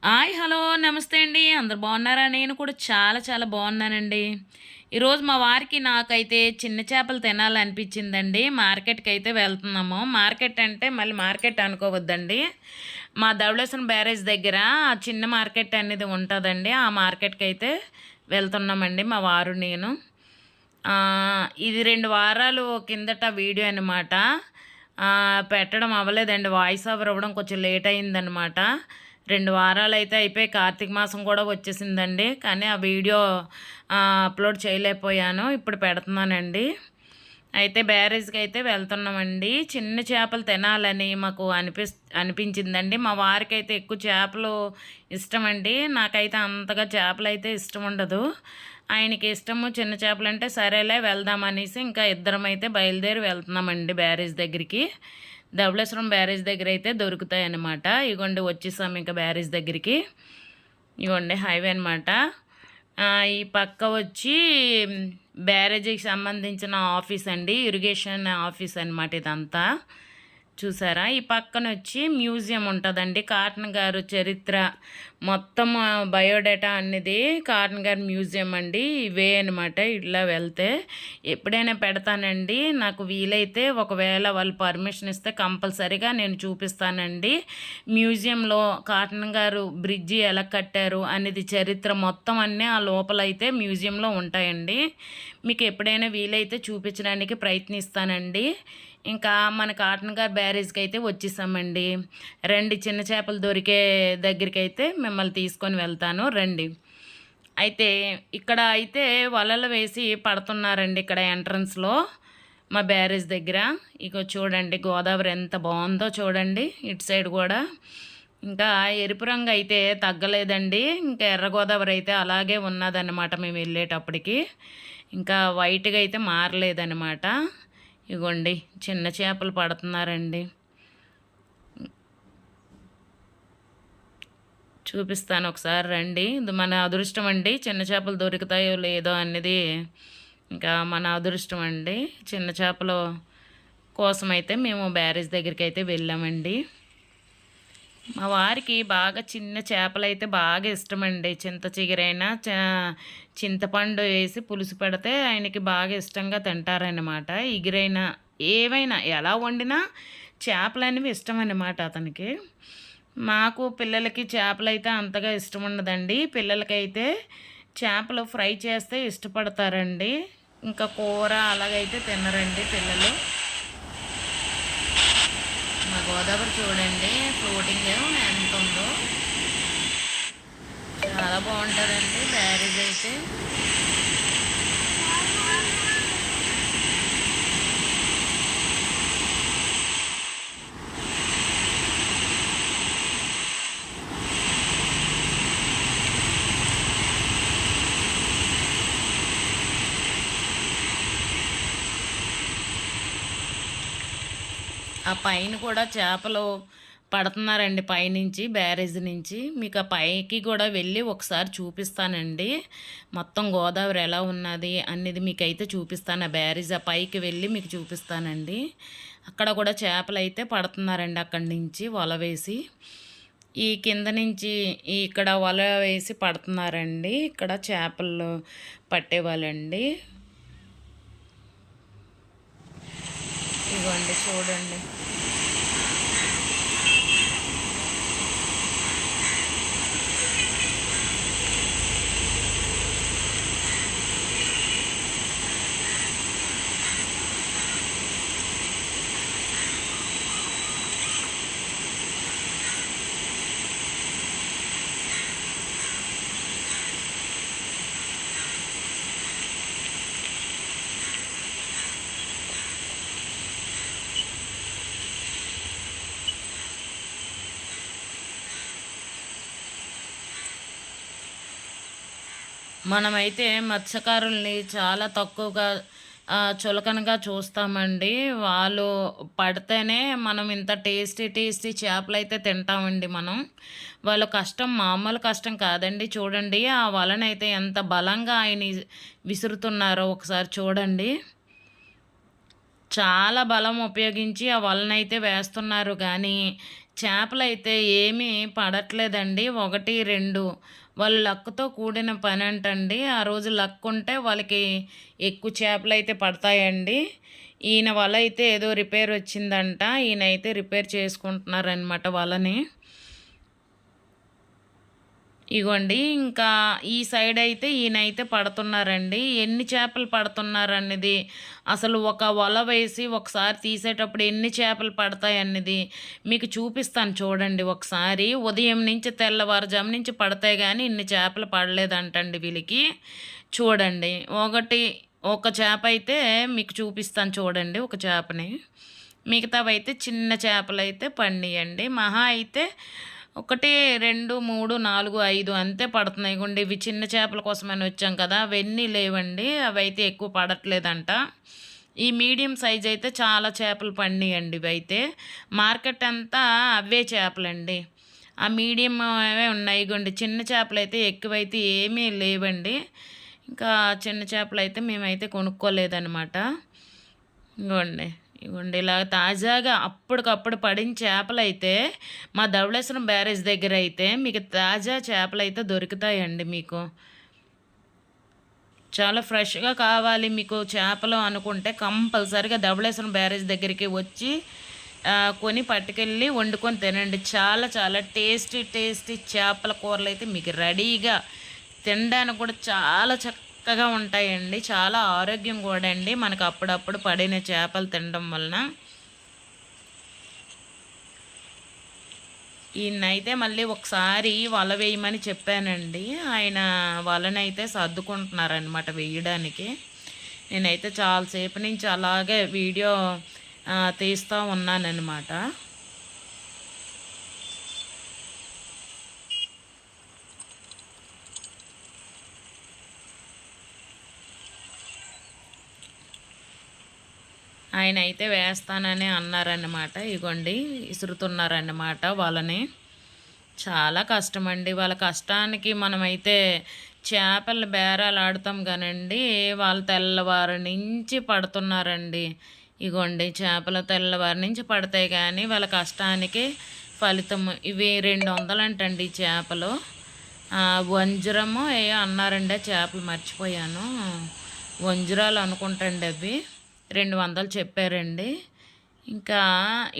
Hi hello నమస్తే అండి. అందరు బాగున్నారా? నేను కూడా చాలా చాలా బాగున్నానండి. ఈరోజు మా వారికి నాకైతే చిన్న చేపలు తినాలనిపించిందండి. మార్కెట్కి అయితే వెళ్తున్నాము. మార్కెట్ అంటే మళ్ళీ మార్కెట్ అనుకోవద్దండి. మా ధవళేశ్వరం బ్యారేజ్ దగ్గర ఆ చిన్న మార్కెట్ అనేది ఉంటుందండి. ఆ మార్కెట్కి అయితే వెళ్తున్నామండి మా వారు నేను. ఇది 2 వారాలు కిందట వీడియో అనమాట. పెట్టడం అవ్వలేదండి. వాయిస్ ఓవర్ ఇవ్వడం కొంచెం లేట్ అయిందనమాట. 2 వారాలైతే అయిపోయి కార్తీక మాసం కూడా వచ్చేసిందండి. కానీ ఆ వీడియో అప్లోడ్ చేయలేకపోయాను. ఇప్పుడు పెడుతున్నానండి. అయితే బ్యారేజ్కి అయితే వెళ్తున్నామండి. చిన్న చేపలు తినాలని మాకు అనిపించిందండి. మా వారికైతే ఎక్కువ చేపలు ఇష్టమండి. నాకైతే అంతగా చేపలు అయితే ఇష్టం ఉండదు. ఆయనకి ఇష్టము చిన్న చేపలంటే సరేలే వెళ్దామనేసి ఇంకా ఇద్దరం అయితే బయలుదేరి వెళ్తున్నామండి బ్యారేజ్ దగ్గరికి. ధవళేశ్వరం బ్యారేజ్ దగ్గర అయితే దొరుకుతాయి అన్నమాట. ఇగోండి వచ్చేసాం ఇంకా బ్యారేజ్ దగ్గరికి. ఇగోండి హైవే అనమాట. ఈ పక్క వచ్చి బ్యారేజీకి సంబంధించిన ఆఫీస్ అండి. ఇరిగేషన్ ఆఫీస్ అనమాట ఇదంతా. చూసారా? ఈ పక్కన వచ్చి మ్యూజియం ఉంటుందండి. కాటన్ గారు చరిత్ర మొత్తం బయోడేటా అనేది కాటన్ గారి మ్యూజియం అండి. ఇవే అనమాట. ఇట్లా వెళ్తే ఎప్పుడైనా పెడతానండి. నాకు వీలైతే ఒకవేళ వాళ్ళు పర్మిషన్ ఇస్తే కంపల్సరీగా నేను చూపిస్తానండి. మ్యూజియంలో కాటన్ గారు బ్రిడ్జి ఎలా కట్టారు అనేది చరిత్ర మొత్తం అన్నీ ఆ లోపలైతే మ్యూజియంలో ఉంటాయండి. మీకు ఎప్పుడైనా వీలైతే చూపించడానికి ప్రయత్నిస్తానండి. ఇంకా మన కాటన్ గారు బ్యారేజ్కి అయితే వచ్చేసామండి. రండి, చిన్న చేపలు దొరికే దగ్గరికి అయితే మిమ్మల్ని తీసుకొని వెళ్తాను రండి. అయితే ఇక్కడ అయితే వలలు వేసి పడుతున్నారండి. ఇక్కడ ఎంట్రన్స్లో మా బ్యారేజ్ దగ్గర. ఇక చూడండి గోదావరి ఎంత బాగుందో చూడండి. ఇటు సైడ్ కూడా ఇంకా ఎరుపు రంగు అయితే తగ్గలేదండి. ఇంకా ఎర్ర గోదావరి అయితే అలాగే ఉన్నదన్నమాట మేము వెళ్ళేటప్పటికి. ఇంకా వైట్గా అయితే మారలేదన్నమాట. ఇగోండి చిన్న చేపలు పడుతున్నారండి. చూపిస్తాను ఒకసారి రండి. ఇది మన అదృష్టం అండి. చిన్న చేపలు దొరుకుతాయో లేదో అనేది ఇంకా మన అదృష్టం అండి. చిన్న చేపలు కోసమైతే మేము బ్యారేజ్ దగ్గరికి అయితే వెళ్ళామండి. మా వారికి బాగా చిన్న చేపలైతే బాగా ఇష్టమండి. చింత చిగురైనా చింతపండు వేసి పులుసు పెడితే ఆయనకి బాగా ఇష్టంగా తింటారనమాట. ఇగురైనా ఏవైనా ఎలా వండినా చేపలనేవి ఇష్టం అన్నమాట అతనికి. మాకు పిల్లలకి చేపలైతే అంతగా ఇష్టం ఉండదండి. పిల్లలకైతే చేపలు ఫ్రై చేస్తే ఇష్టపడతారండి. ఇంకా కూర అలాగైతే తినరండి పిల్లలు. మా గోదావరి చూడండి ఫ్లోటింగ్ ఎంత ఉందో. చాలా బాగుంటుందండి బ్యారేజ్ అయితే. ఆ పైన కూడా చేపలు పడుతున్నారండి పైనుంచి బ్యారేజ్ నుంచి. మీకు ఆ పైకి కూడా వెళ్ళి ఒకసారి చూపిస్తానండి. మొత్తం గోదావరి ఎలా ఉన్నది అనేది మీకైతే చూపిస్తాను. ఆ బ్యారేజ్ ఆ పైకి వెళ్ళి మీకు చూపిస్తానండి. అక్కడ కూడా చేపలు అయితే పడుతున్నారండి. అక్కడి నుంచి వల వేసి ఈ కింద నుంచి ఇక్కడ వల వేసి పడుతున్నారండి. ఇక్కడ చేపలు పట్టేవాళ్ళండి. ఇవ్వండి చూడండి. మనమైతే మత్స్యకారుల్ని చాలా తక్కువగా చులకనగా చూస్తామండి. వాళ్ళు పడితేనే మనం ఇంత టేస్టీ టేస్టీ చేపలైతే తింటామండి మనం. వాళ్ళ కష్టం మామూలు కష్టం కాదండి. చూడండి ఆ వలనైతే ఎంత బలంగా ఆయన విసురుతున్నారో ఒకసారి చూడండి. చాలా బలం ఉపయోగించి ఆ వలనైతే వేస్తున్నారు కానీ చేపలైతే ఏమీ పడట్లేదండి. 1, 2 వాళ్ళు లక్‌తో కూడిన పనంటండి. ఆ రోజు లక్ ఉంటే వాళ్ళకి ఎక్కువ చేపలైతే పడతాయండి. ఈయన వల అయితే ఏదో రిపేర్ వచ్చిందంట. ఈయనైతే రిపేర్ చేసుకుంటున్నారనమాట వలని. ఇగోండి ఇంకా ఈ సైడ్ అయితే ఈయనైతే పడుతున్నారండి. ఎన్ని చేపలు పడుతున్నారనేది అసలు ఒక వల వేసి ఒకసారి తీసేటప్పుడు ఎన్ని చేపలు పడతాయన్నది మీకు చూపిస్తాను చూడండి ఒకసారి. ఉదయం నుంచి తెల్లవారుజాము నుంచి పడతాయి కానీ ఇన్ని చేపలు పడలేదంటండి వీళ్ళకి. చూడండి ఒక చేప అయితే మీకు చూపిస్తాను చూడండి ఒక చేపని. మిగతావైతే చిన్న చేపలైతే పడినాయండి. మహా అయితే 1, 2, 3, 4, 5 అంతే పడుతున్నాయి. ఇగోండి ఇవి చిన్న చేపల కోసమని వచ్చాం కదా! అవన్నీ లేవండి. అవైతే ఎక్కువ పడట్లేదంట. ఈ మీడియం సైజ్ అయితే చాలా చేపలు పడినాయండి ఇవైతే. మార్కెట్ అంతా అవే చేపలండి. ఆ మీడియం అవే ఉన్నాయి. ఇగోండి చిన్న చేపలైతే ఎక్కువైతే ఏమీ లేవండి. ఇంకా చిన్న చేపలైతే మేమైతే కొనుక్కోలేదనమాట. ఇగోండి ఇలా తాజాగా అప్పటికప్పుడు పడిన చేపలైతే మా ధవళేశ్వరం బ్యారేజ్ దగ్గర అయితే మీకు తాజా చేపలైతే దొరుకుతాయండి మీకు. చాలా ఫ్రెష్గా కావాలి మీకు చేపలు అనుకుంటే కంపల్సరిగా ధవళేశ్వరం బ్యారేజ్ దగ్గరికి వచ్చి కొని పట్టుకెళ్ళి వండుకొని తినండి. చాలా చాలా టేస్టీ టేస్టీ చేపల కూరలు అయితే మీకు రెడీగా తినడానికి కూడా చాలా చక్కగా ఉంటాయండి. చాలా ఆరోగ్యం కూడా అండి మనకు అప్పుడప్పుడు పడిన చేపలు తినడం వలన. ఈయనైతే మళ్ళీ ఒకసారి వల వేయమని చెప్పానండి. ఆయన వలనైతే సర్దుకుంటున్నారనమాట వేయడానికి. నేనైతే చాలాసేపు నుంచి అలాగే వీడియో తీస్తూ ఉన్నానన్నమాట. ఆయన అయితే వేస్తానని అన్నారన్నమాట. ఇగోండి ఇసురుతున్నారన్నమాట వాళ్ళని. చాలా కష్టమండి. వాళ్ళ కష్టానికి మనమైతే చేపల బేరాలు ఆడుతాం కానండి, వాళ్ళు తెల్లవారు నుంచి పడుతున్నారండి. ఇగోండి చేపలు తెల్లవారు నుంచి పడతాయి కానీ వాళ్ళ కష్టానికి ఫలితం. ఇవి 200 అంటండి చేపలు. వంజరము ఏయో అన్నారండి, చేపలు మర్చిపోయాను. వంజరాలు అనుకుంటండి అవి. 200 చెప్పారండి. ఇంకా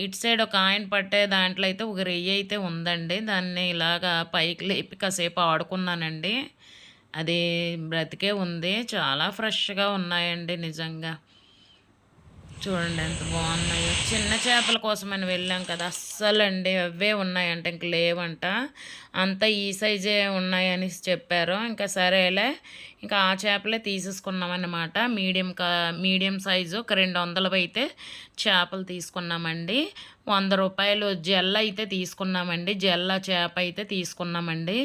ఇటు సైడ్ ఒక ఆయన పట్టే దాంట్లో అయితే ఒక రెయ్యి అయితే ఉందండి. దాన్ని ఇలాగా పైకి లేపి కాసేపు ఆడుకున్నానండి. అది బ్రతికే ఉంది. చాలా ఫ్రెష్గా ఉన్నాయండి నిజంగా. చూడండి ఎంత బాగున్నాయో. చిన్న చేపల కోసమని వెళ్ళాం కదా, అస్సలండి అవే ఉన్నాయంట, ఇంక లేవంట. అంతా ఈ సైజే ఉన్నాయని చెప్పారు. ఇంకా సరేలే ఇంకా ఆ చేపలే తీసేసుకున్నామన్నమాట. మీడియం సైజు ఒక 200 అయితే చేపలు తీసుకున్నామండి. 100 రూపాయలు జెల్ల అయితే తీసుకున్నామండి. జెల్ల చేప అయితే తీసుకున్నామండి.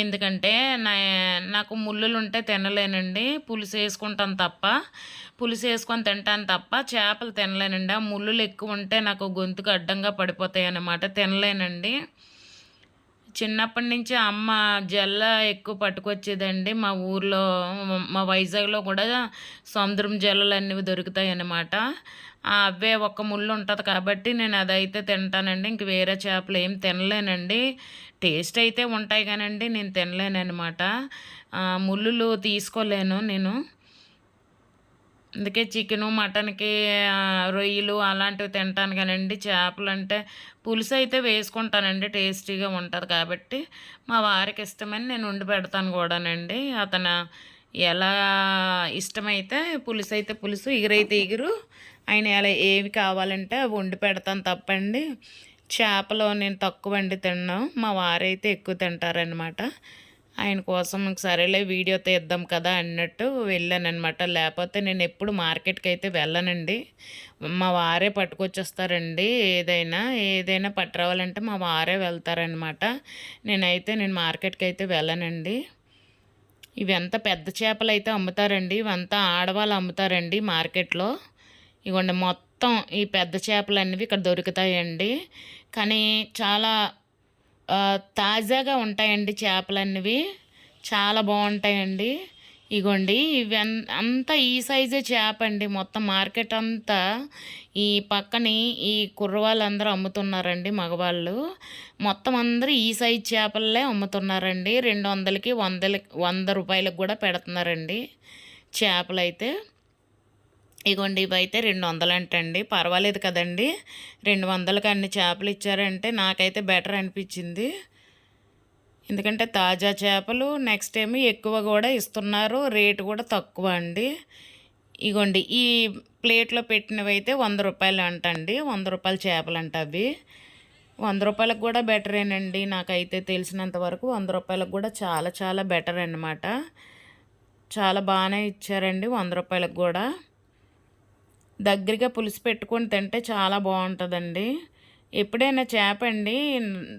ఎందుకంటే నాకు ముళ్ళులు ఉంటే తినలేనండి. పులుసు వేసుకుంటాను తప్ప, పులుసు వేసుకొని తింటాను తప్ప చేపలు తినలేనండి. ఆ ముళ్ళులు ఎక్కువ ఉంటే నాకు గొంతుకు అడ్డంగా పడిపోతాయి అన్నమాట, తినలేనండి. చిన్నప్పటి నుంచి అమ్మ జల్ల ఎక్కువ పట్టుకొచ్చేదండి. మా ఊర్లో మా వైజాగ్లో కూడా సముద్రం జల్లలు అనేవి దొరుకుతాయి అన్నమాట. అవే ఒక్క ముళ్ళు ఉంటుంది కాబట్టి నేను అదైతే తింటానండి. ఇంక వేరే చేపలు ఏం తినలేనండి. టేస్ట్ అయితే ఉంటాయి కానండి నేను తినలేనమాట. ముళ్ళులు తీసుకోలేను నేను. అందుకే చికెను మటన్కి రొయ్యలు అలాంటివి తింటాను కానండి. చేపలు అంటే పులుసు అయితే వేసుకుంటానండి, టేస్టీగా ఉంటుంది కాబట్టి. మా వారికి ఇష్టమని నేను వండి పెడతాను కూడానండి. అతను ఎలా ఇష్టమైతే పులుసు అయితే పులుసు, ఇగురైతే ఇగురు, ఆయన ఎలా ఏవి కావాలంటే అవి వండి పెడతాను తప్పండి. చేపలు నేను తక్కువ వండి తిన్నాను, మా వారైతే ఎక్కువ తింటారనమాట. ఆయన కోసం సరేలే వీడియో తీద్దాం కదా అన్నట్టు వెళ్ళానమాట. లేకపోతే నేను ఎప్పుడు మార్కెట్కి అయితే వెళ్ళనండి. మా వారే పట్టుకొచ్చేస్తారండి. ఏదైనా పట్టురావాలంటే మా వారే వెళ్తారనమాట. నేను మార్కెట్కి అయితే వెళ్ళనండి. ఇవంతా పెద్ద చేపలు అయితే అమ్ముతారండి. ఇవంతా ఆడవాళ్ళు అమ్ముతారండి మార్కెట్లో. ఇవ్వండి మొత్తం ఈ పెద్ద చేపలు అనేవి ఇక్కడ దొరుకుతాయండి. కానీ చాలా తాజాగా ఉంటాయండి చేపలన్నవి, చాలా బాగుంటాయండి. ఇగోండి ఇవి అంతా ఈ సైజే చేప అండి. మొత్తం మార్కెట్ అంతా ఈ పక్కని ఈ కుర్రవాళ్ళందరూ అమ్ముతున్నారండి మగవాళ్ళు. మొత్తం అందరూ ఈ సైజ్ చేపలే అమ్ముతున్నారండి. 200కి 100 రూపాయలకు కూడా పెడుతున్నారండి చేపలైతే. ఇగోండి ఇవైతే 200 అంటండి. పర్వాలేదు కదండి, 200కి అన్ని చేపలు ఇచ్చారంటే నాకైతే బెటర్ అనిపించింది. ఎందుకంటే తాజా చేపలు, నెక్స్ట్ ఏమో ఎక్కువ కూడా ఇస్తున్నారు, రేటు కూడా తక్కువ అండి. ఇగోండి ఈ ప్లేట్లో పెట్టినవి అయితే 100 రూపాయలు అంటండి. 100 రూపాయల చేపలు అంట అవి. 100 రూపాయలకు కూడా బెటరేనండి నాకైతే తెలిసినంత వరకు. 100 రూపాయలకు కూడా చాలా చాలా బెటర్ అన్నమాట. చాలా బాగానే ఇచ్చారండి 100 రూపాయలకు కూడా. దగ్గరగా పులుసు పెట్టుకొని తింటే చాలా బాగుంటుందండి. ఎప్పుడైనా చేప అండి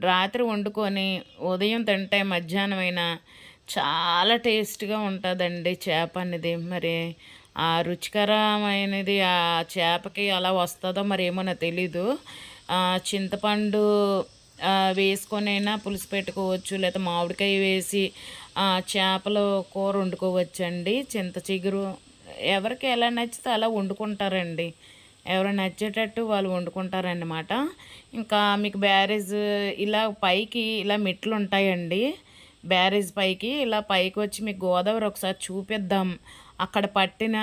రాత్రి వండుకొని ఉదయం తింటే మధ్యాహ్నమైనా చాలా టేస్ట్గా ఉంటుందండి చేప అనేది. మరి ఆ రుచికరమైనది ఆ చేపకి అలా వస్తుందో మరి ఏమో నాకు తెలీదు. చింతపండు వేసుకొనైనా పులుసు పెట్టుకోవచ్చు, లేదా మామిడికాయ వేసి చేపలు కూర వండుకోవచ్చండి. చింత చిగురు ఎవరికి ఎలా నచ్చితే అలా వండుకుంటారండి. ఎవరు నచ్చేటట్టు వాళ్ళు వండుకుంటారన్నమాట. ఇంకా మీకు బ్యారేజ్ ఇలా పైకి ఇలా మెట్లు ఉంటాయండి. బ్యారేజ్ పైకి ఇలా పైకి వచ్చి మీకు గోదావరి ఒకసారి చూపిద్దాం, అక్కడ పట్టిన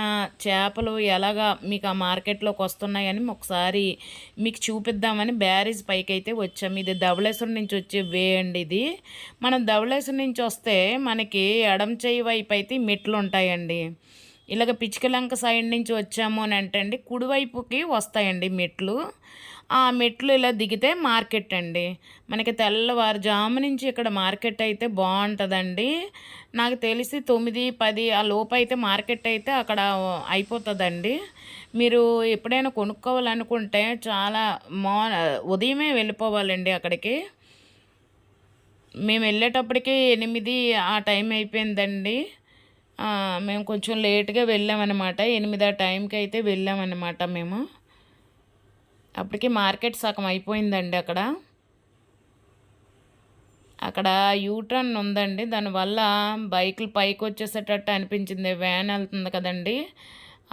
చేపలు ఎలాగా మీకు ఆ మార్కెట్లోకి వస్తున్నాయని ఒకసారి మీకు చూపిద్దామని బ్యారేజ్ పైకి అయితే వచ్చాము. ఇది ధవళేశ్వరం నుంచి వచ్చే వే అండి ఇది. మనం ధవళేశ్వరం నుంచి వస్తే మనకి ఎడం చేయి వైపు అయితే మెట్లు ఉంటాయండి. ఇలాగ పిచ్చికలంక సైడ్ నుంచి వచ్చాము అని అంటే అండి కుడివైపుకి వస్తాయండి మెట్లు. ఆ మెట్లు ఇలా దిగితే మార్కెట్ అండి. మనకి తెల్లవారుజాము నుంచి ఇక్కడ మార్కెట్ అయితే బాగుంటుందండి. నాకు తెలిసి 9, 10 ఆ లోపు అయితే మార్కెట్ అయితే అక్కడ అయిపోతుందండి. మీరు ఎప్పుడైనా కొనుక్కోవాలనుకుంటే చాలా ఉదయమే వెళ్ళిపోవాలండి అక్కడికి. మేము వెళ్ళేటప్పటికి 8 ఆ టైం అయిపోయిందండి. మేము కొంచెం లేట్గా వెళ్ళామన్నమాట. 8 ఆ టైంకి అయితే వెళ్ళామన్నమాట మేము. అప్పటికి మార్కెట్ సగం అయిపోయిందండి అక్కడ. అక్కడ యూటర్న్ ఉందండి, దానివల్ల బైకులు పైకి వచ్చేసేటట్టు అనిపించింది. వ్యాన్ వెళ్తుంది కదండి,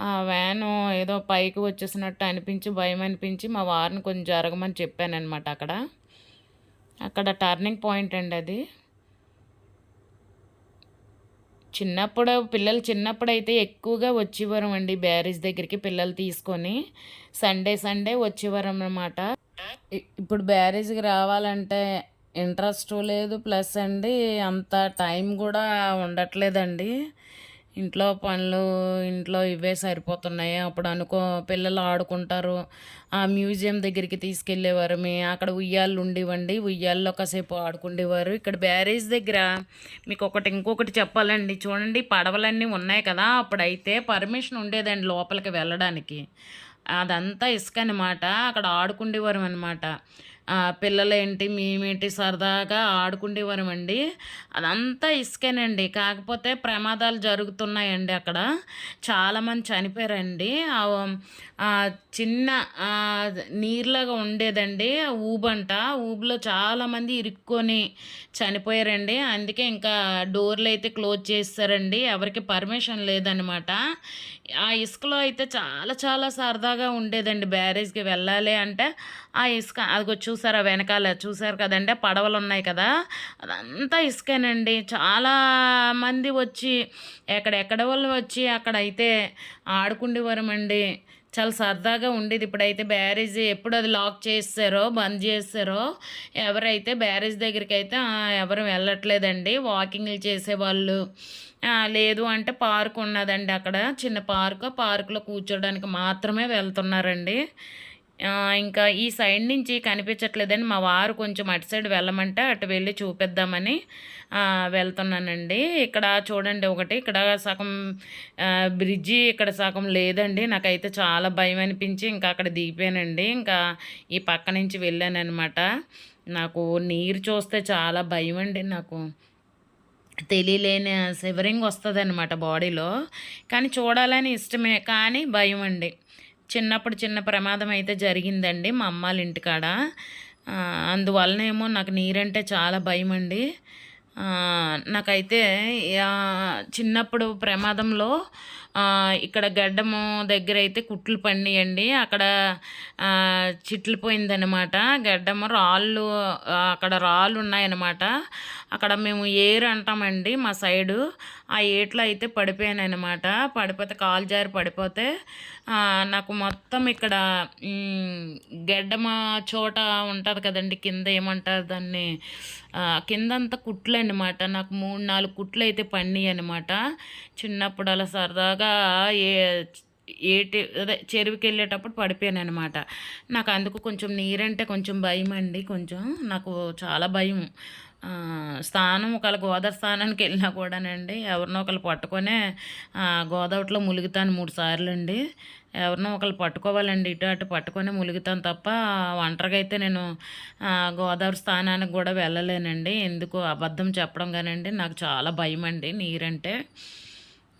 ఆ వ్యాను ఏదో పైకి వచ్చేసినట్టు అనిపించి భయం అనిపించి మా వారిని కొంచెం జరగమని చెప్పానమాట. అక్కడ టర్నింగ్ పాయింట్ అండి అది. పిల్లలు చిన్నప్పుడు అయితే ఎక్కువగా వచ్చేవారం అండి బ్యారేజ్ దగ్గరికి పిల్లలు తీసుకొని. సండే వచ్చేవారం అన్నమాట. ఇప్పుడు బ్యారేజ్కి రావాలంటే ఇంట్రెస్ట్ లేదు, ప్లస్ అండి అంత టైం కూడా ఉండట్లేదండి. ఇంట్లో పనులు ఇంట్లో ఇవే సరిపోతున్నాయి. అప్పుడు పిల్లలు ఆడుకుంటారు, ఆ మ్యూజియం దగ్గరికి తీసుకెళ్ళేవారు. అక్కడ ఉయ్యాళ్ళు ఉండేవండి, ఉయ్యాల్లో కాసేపు ఆడుకుండేవారు. ఇక్కడ బ్యారేజ్ దగ్గర మీకు ఇంకొకటి చెప్పాలండి. చూడండి పడవలన్నీ ఉన్నాయి కదా, అప్పుడైతే పర్మిషన్ ఉండేదండి లోపలికి వెళ్ళడానికి. అదంతా ఇసుక అనమాట. అక్కడ ఆడుకుండేవారు అనమాట. పిల్లలేంటి మేమేంటి సరదాగా ఆడుకుండేవారమండి. అదంతా ఇసుకేనండి. కాకపోతే ప్రమాదాలు జరుగుతున్నాయండి అక్కడ. చాలామంది చనిపోయారండి. చిన్న నీరులాగా ఉండేదండి ఊబంట. ఊబులో చాలామంది ఇరుక్కొని చనిపోయారండి. అందుకే ఇంకా డోర్లు అయితే క్లోజ్ చేస్తారండి, ఎవరికి పర్మిషన్ లేదనమాట. ఆ ఇసుకలో అయితే చాలా చాలా సరదాగా ఉండేదండి. బ్యారేజ్కి వెళ్ళాలి అంటే ఆ ఇసుక అదిగో చూసారా, వెనకాల చూసారు కదండి పడవలు ఉన్నాయి కదా, అదంతా ఇసుకేనండి. చాలామంది వచ్చి ఎక్కడెక్కడ వాళ్ళు వచ్చి అక్కడైతే ఆడుకుండేవారమండి. చాలా సరదాగా ఉండేది. ఇప్పుడైతే బ్యారేజ్ ఎప్పుడు అది లాక్ చేస్తారో బంద్ చేస్తారో ఎవరైతే బ్యారేజ్ దగ్గరికి అయితే ఎవరు వెళ్ళట్లేదండి. వాకింగ్లు చేసేవాళ్ళు, లేదు అంటే పార్క్ ఉన్నదండి అక్కడ, చిన్న పార్కులో కూర్చోడానికి మాత్రమే వెళ్తున్నారండి. ఇంకా ఈ సైడ్ నుంచి కనిపించట్లేదని మా వారు కొంచెం అటు సైడ్ వెళ్ళమంటే అటు వెళ్ళి చూపిద్దామని వెళ్తున్నానండి. ఇక్కడ చూడండి ఒకటి, ఇక్కడ సగం బ్రిడ్జి ఇక్కడ సగం లేదండి. నాకైతే చాలా భయం అనిపించి ఇంకా అక్కడ దిగిపోయానండి. ఇంకా ఈ పక్క నుంచి వెళ్ళానమాట. నాకు నీరు చూస్తే చాలా భయం అండి. నాకు తెలియలేని షివరింగ్ వస్తుంది అనమాట బాడీలో. కానీ చూడాలని ఇష్టమే, కానీ భయం అండి. చిన్న ప్రమాదం అయితే జరిగిందండి మా అమ్మాళ్ళ ఇంటికాడ. అందువలనేమో నాకు నీరంటే చాలా భయం అండి. నాకైతే చిన్నప్పుడు ప్రమాదంలో ఇక్కడ గడ్డము దగ్గర అయితే కుట్లు పడినాయండి. అక్కడ చిట్లిపోయిందనమాట గడ్డము. రాళ్ళు అక్కడ రాళ్ళు ఉన్నాయన్నమాట. అక్కడ మేము ఏరు అంటామండి మా సైడు. ఆ ఏట్లో అయితే పడిపోయానమాట. పడిపోతే కాలు జారి పడిపోతే నాకు మొత్తం ఇక్కడ గడ్డమ చోట ఉంటుంది కదండి, కింద ఏమంటారు దాన్ని, కిందంతా కుట్లు అనమాట. నాకు 3-4 కుట్లు అయితే పడినాయి అనమాట. చిన్నప్పుడు అలా సరదాగా అదే చెరువుకి వెళ్ళేటప్పుడు పడిపోయాను అనమాట. నాకు అందుకు కొంచెం నీరంటే కొంచెం భయం అండి. కొంచెం నాకు చాలా భయం. స్నానం ఒకవేళ గోదావరి స్నానానికి వెళ్ళినా కూడానండి ఎవరినో ఒకరు పట్టుకొనే గోదావరిలో ములుగుతాను 3 సార్లు అండి. ఎవరినో ఒకరు పట్టుకోవాలండి, ఇటు అటు పట్టుకొని ములుగుతాను తప్ప ఒంటరిగా అయితే నేను గోదావరి స్నానానికి కూడా వెళ్ళలేనండి. ఎందుకు అబద్ధం చెప్పడం కానండి, నాకు చాలా భయం అండి నీరంటే.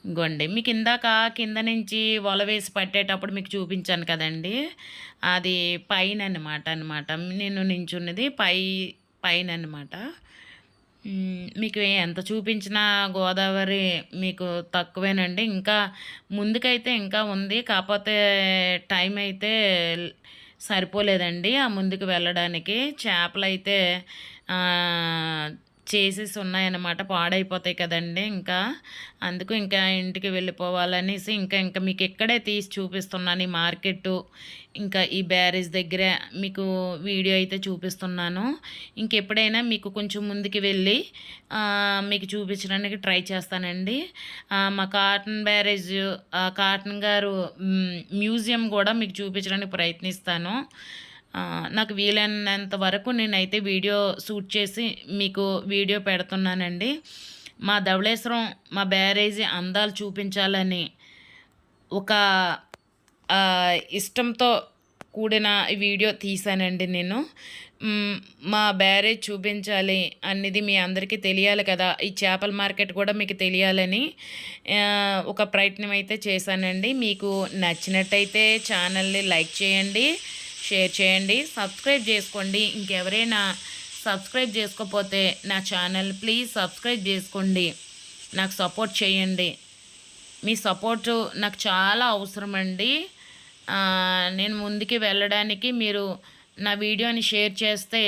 ఇంకోండి మీకు ఇందాక కింద నుంచి వల వేసి పట్టేటప్పుడు మీకు చూపించాను కదండి, అది పైన అనమాట. నేను నించున్నది పైన అనమాట. మీకు ఎంత చూపించినా గోదావరి మీకు తక్కువేనండి. ఇంకా ముందుకైతే ఇంకా ఉంది, కాకపోతే టైం అయితే సరిపోలేదండి ఆ ముందుకు వెళ్ళడానికి. చేపలైతే చేసేసి ఉన్నాయన్నమాట, పాడైపోతాయి కదండి. ఇంకా అందుకు ఇంకా ఇంటికి వెళ్ళిపోవాలనేసి ఇంకా మీకు ఇక్కడే తీసి చూపిస్తున్నాను ఈ మార్కెట్టు, ఇంకా ఈ బ్యారేజ్ దగ్గర మీకు వీడియో అయితే చూపిస్తున్నాను. ఇంకెప్పుడైనా మీకు కొంచెం ముందుకు వెళ్ళి మీకు చూపించడానికి ట్రై చేస్తానండి. మా కాటన్ బ్యారేజ్ కాటన్ గారు మ్యూజియం కూడా మీకు చూపించడానికి ప్రయత్నిస్తాను. నాకు వీలైనంత వరకు నేనైతే వీడియో షూట్ చేసి మీకు వీడియో పెడుతున్నానండి. మా ధవళేశ్వరం మా బ్యారేజీ అందాలు చూపించాలని ఒక ఇష్టంతో కూడిన వీడియో తీశానండి నేను. మా బ్యారేజ్ చూపించాలి అనేది మీ అందరికీ తెలియాలి కదా, ఈ చేపల మార్కెట్ కూడా మీకు తెలియాలని ఒక ప్రయత్నం అయితే చేశానండి. మీకు నచ్చినట్టయితే ఛానల్ని లైక్ చేయండి, షేర్ చేయండి, సబ్స్క్రైబ్ చేసుకోండి. ఇంకెవరైనా సబ్స్క్రైబ్ చేసుకోకపోతే నా ఛానల్ ప్లీజ్ సబ్స్క్రైబ్ చేసుకోండి, నాకు సపోర్ట్ చేయండి. మీ సపోర్టు నాకు చాలా అవసరం అండి. నేను ముందుకి వెళ్ళడానికి మీరు నా వీడియోని షేర్ చేస్తే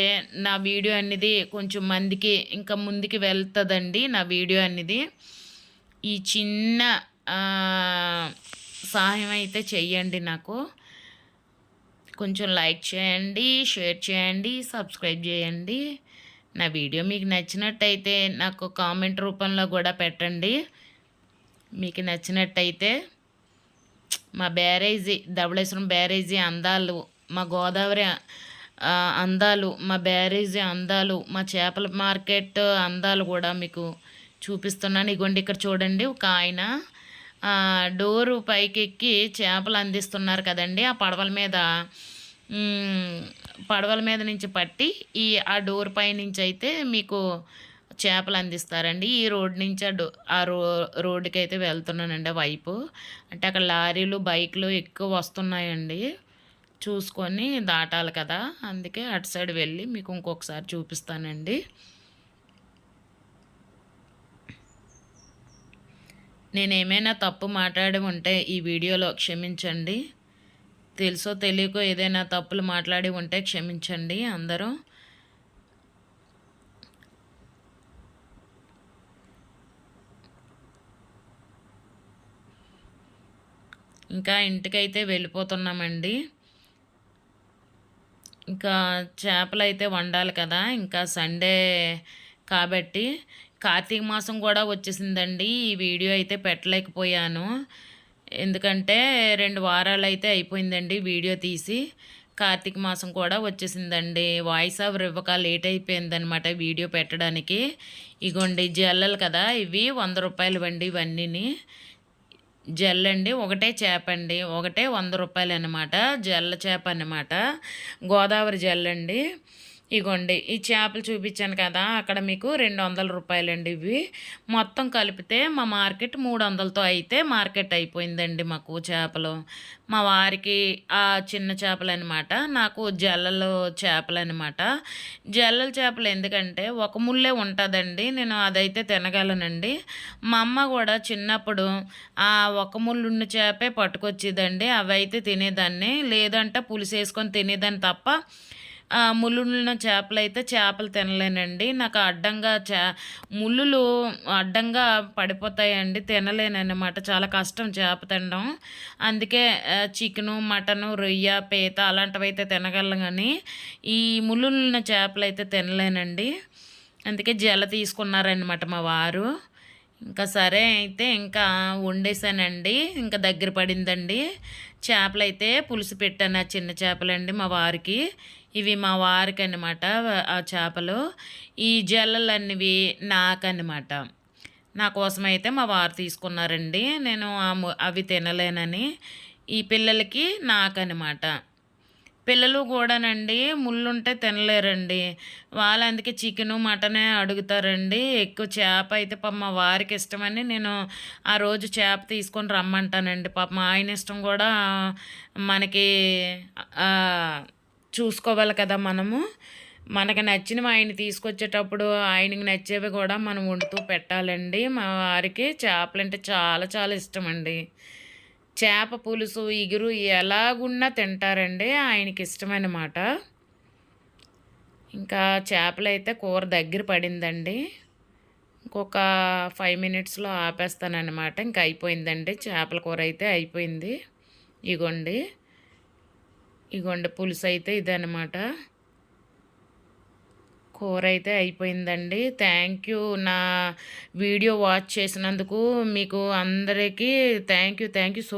నా వీడియో అనేది కొంచెం మందికి ఇంకా ముందుకి వెళ్తుందండి. నా వీడియో అనేది ఈ చిన్న సహాయం అయితే చెయ్యండి. నాకు కొంచెం లైక్ చేయండి, షేర్ చేయండి, సబ్స్క్రైబ్ చేయండి. నా వీడియో మీకు నచ్చినట్టయితే నాకు కామెంట్ రూపంలో కూడా పెట్టండి. మీకు నచ్చినట్టయితే మా బ్యారేజీ ధవళేశ్వరం బ్యారేజీ అందాలు, మా గోదావరి అందాలు, మా బ్యారేజీ అందాలు, మా చేపల మార్కెట్ అందాలు కూడా మీకు చూపిస్తున్నాను. ఇగోండి ఇక్కడ చూడండి, ఒక ఆయన డోరు పైకి ఎక్కి చేపలు అందిస్తున్నారు కదండి. ఆ పడవల మీద నుంచి పట్టి ఆ డోర్ పై నుంచి అయితే మీకు చేపలు అందిస్తారండి. ఈ రోడ్ నుంచి రోడ్డుకి అయితే వెళ్తున్నానండి వైపు. అంటే అక్కడ లారీలు బైకులు ఎక్కువ వస్తున్నాయండి, చూసుకొని దాటాలి కదా, అందుకే అటు సైడ్ వెళ్ళి మీకు ఇంకొకసారి చూపిస్తానండి. నేనేమైనా తప్పు మాట్లాడి ఉంటే ఈ వీడియోలో క్షమించండి. తెలుసో తెలియకో ఏదైనా తప్పులు మాట్లాడి ఉంటే క్షమించండి అందరూ. ఇంకా ఇంటికైతే వెళ్ళిపోతున్నామండి. ఇంకా చేపలు అయితే వండాలి కదా, ఇంకా సండే కాబట్టి. కార్తీక మాసం కూడా వచ్చేసిందండి. ఈ వీడియో అయితే పెట్టలేకపోయాను, ఎందుకంటే 2 వారాలు అయితే అయిపోయిందండి వీడియో తీసి. కార్తీక మాసం కూడా వచ్చేసిందండి. వాయిస్ ఓవర్ ఇవ్వక లేట్ అయిపోయిందనమాట వీడియో పెట్టడానికి. ఇగోండి జల్లలు కదా, ఇవి 100 రూపాయలు వండి. ఇవన్నీ జల్లండి, ఒకటే చేప అండి, ఒకటే 100 రూపాయలు అనమాట. జల్ల చేప అనమాట, గోదావరి జల్లండి. ఇగోండి ఈ చేపలు చూపించాను కదా! అక్కడ మీకు రూ. 200 ఇవి. మొత్తం కలిపితే మా మార్కెట్ 300తో అయితే మార్కెట్ అయిపోయిందండి మాకు చేపలు. మా వారికి చిన్న చేపలనమాట. నాకు జల్లలు చేపలనమాట. జల్లల చేపలు ఎందుకంటే ఒక ముల్లే ఉంటదండి. నేను అదైతే తినగలనండి. మా అమ్మ గూడా చిన్నప్పుడు ఆ ఒక ముళ్ళున్న చేపే పట్టుకొచ్చేదండి. అవైతే తినేదాన్ని. లేదంటే పులుసేసుకొని తినేదాన్ని తప్ప ముళ్ళున్న చేపలైతే చేపలు తినలేనండి. నాకు అడ్డంగా ముల్లులు అడ్డంగా పడిపోతాయండి. తినలేననమాట. చాలా కష్టం చేప తినడం. అందుకే చికెను, మటను, రొయ్య, పీత అలాంటివైతే తినగలను గానీ, ఈ ముల్లులున్న చేపలైతే తినలేనండి. అందుకే జల తీసుకున్నారనమాట మా వారు. ఇంకా సరే అయితే ఇంకా వండేసానండి. ఇంకా దగ్గర పడిందండి. చేపలైతే పులుసు పెట్టాను. ఆ చిన్న చేపలండి మా వారికి. ఇవి మా వారికనమాట ఆ చేపలు. ఈ జల్లలన్నవి నాకనమాట. నా కోసమైతే మా వారు తీసుకున్నారండి. నేను అవి తినలేనని. ఈ పిల్లలకి నాకనమాట. పిల్లలు కూడానండి ముళ్ళుంటే తినలేరండి. వాళ్ళు అందుకే చికెను, మటనే అడుగుతారండి. ఎక్కువ చేప అయితే పాపం మా వారికి ఇష్టమని నేను ఆ రోజు చేప తీసుకొని రమ్మంటానండి. పాపం మా ఆయన ఇష్టం కూడా మనకి చూసుకోవాలి కదా మనము. మనకు నచ్చినవి ఆయన తీసుకొచ్చేటప్పుడు ఆయనకి నచ్చేవి కూడా మనం వండుతూ పెట్టాలండి. మా వారికి చేపలంటే చాలా చాలా ఇష్టమండి. చేప పులుసు, ఇగురు ఎలాగున్నా తింటారండి. ఆయనకి ఇష్టమనమాట. ఇంకా చేపలైతే కూర దగ్గర పడిందండి. ఇంకొక 5 మినిట్స్‌లో ఆపేస్తాననమాట. ఇంక అయిపోయిందండి. చేపల కూర అయితే అయిపోయింది. ఇగోండి. ఇగోండి పులుసయితే ఇదనమాట. కూర అయితే అయిపోయిందండి. థ్యాంక్ యూ నా వీడియో వాచ్ చేసినందుకు మీకు అందరికీ థ్యాంక్ యూ సో